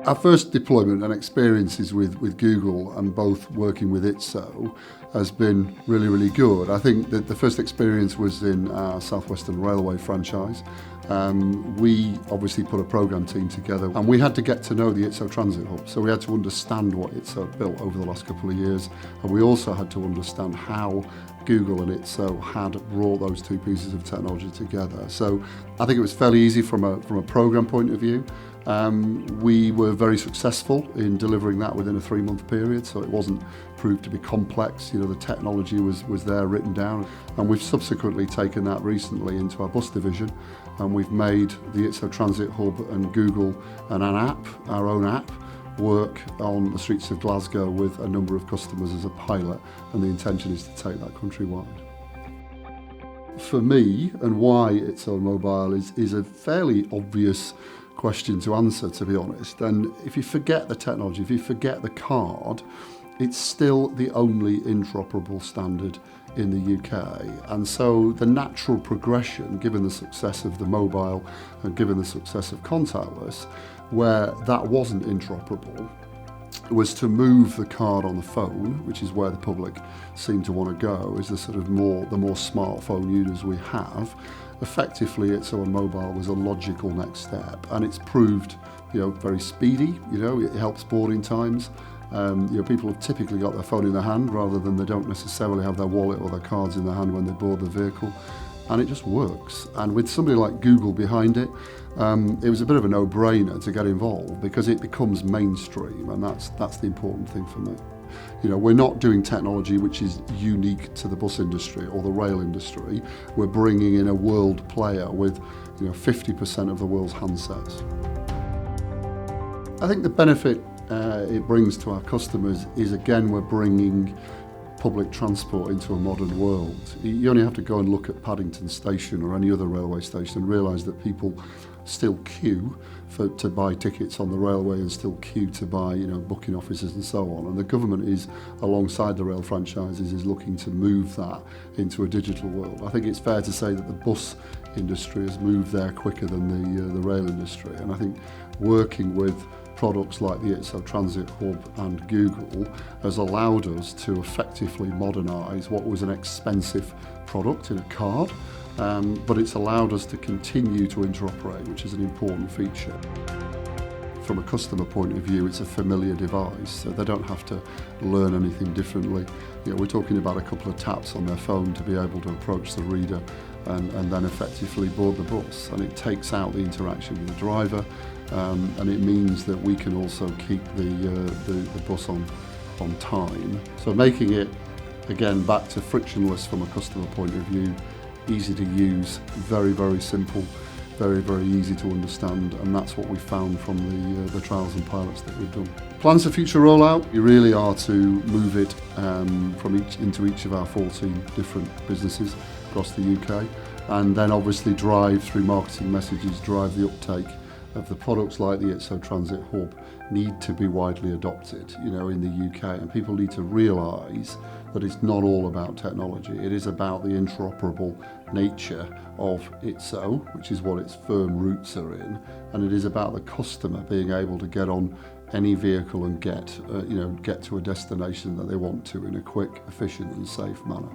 Our first deployment and experiences with Google and both working with ITSO has been really, really good. I think that the first experience was in our South Western Railway franchise. We obviously put a program team together and we had to get to know the ITSO Transit Hub. So we had to understand what ITSO had built over the last couple of years, and we also had to understand how Google and ITSO had brought those two pieces of technology together. So I think it was fairly easy from a program point of view. We were very successful in delivering that within a 3-month period, so it wasn't proved to be complex. You know, the technology was there written down, and we've subsequently taken that recently into our bus division, and we've made the ITSO Transit Hub and Google and an app, our own app, work on the streets of Glasgow with a number of customers as a pilot, and the intention is to take that countrywide. For me, and why ITSO Mobile is a fairly obvious question to answer, to be honest. And if you forget the technology, if you forget the card, it's still the only interoperable standard in the UK. And so the natural progression, given the success of the mobile and given the success of contactless, where that wasn't interoperable, was to move the card on the phone, which is where the public seem to want to go, is the more smartphone users we have. Effectively, ITSO on mobile was a logical next step, and it's proved, very speedy. It helps boarding times. People have typically got their phone in their hand rather than they don't necessarily have their wallet or their cards in their hand when they board the vehicle, and it just works. And with somebody like Google behind it, it was a bit of a no-brainer to get involved because it becomes mainstream, and that's the important thing for me. We're not doing technology which is unique to the bus industry or the rail industry. We're bringing in a world player with 50% of the world's handsets. I think the benefit it brings to our customers is, again, we're bringing public transport into a modern world. You only have to go and look at Paddington Station or any other railway station and realise that people still queue to buy tickets on the railway and still queue to buy booking offices and so on. And the government is, alongside the rail franchises, is looking to move that into a digital world. I think it's fair to say that the bus industry has moved there quicker than the rail industry, and I think working with products like the ITSO Transit Hub and Google has allowed us to effectively modernise what was an expensive product in a card, but it's allowed us to continue to interoperate, which is an important feature. From a customer point of view, it's a familiar device, so they don't have to learn anything differently. We're talking about a couple of taps on their phone to be able to approach the reader and then effectively board the bus, and it takes out the interaction with the driver, and it means that we can also keep the bus on time. So making it, again, back to frictionless from a customer point of view, easy to use, very, very simple, very, very easy to understand, and that's what we found from the trials and pilots that we've done. Plans for future rollout, we really are to move it into each of our 14 different businesses across the UK, and then obviously drive through marketing messages, drive the uptake of the products like the ITSO Transit Hub need to be widely adopted, in the UK, and people need to realise that it's not all about technology. It is about the interoperable nature of ITSO, which is what its firm roots are in, and it is about the customer being able to get on any vehicle and get to a destination that they want to in a quick, efficient and safe manner.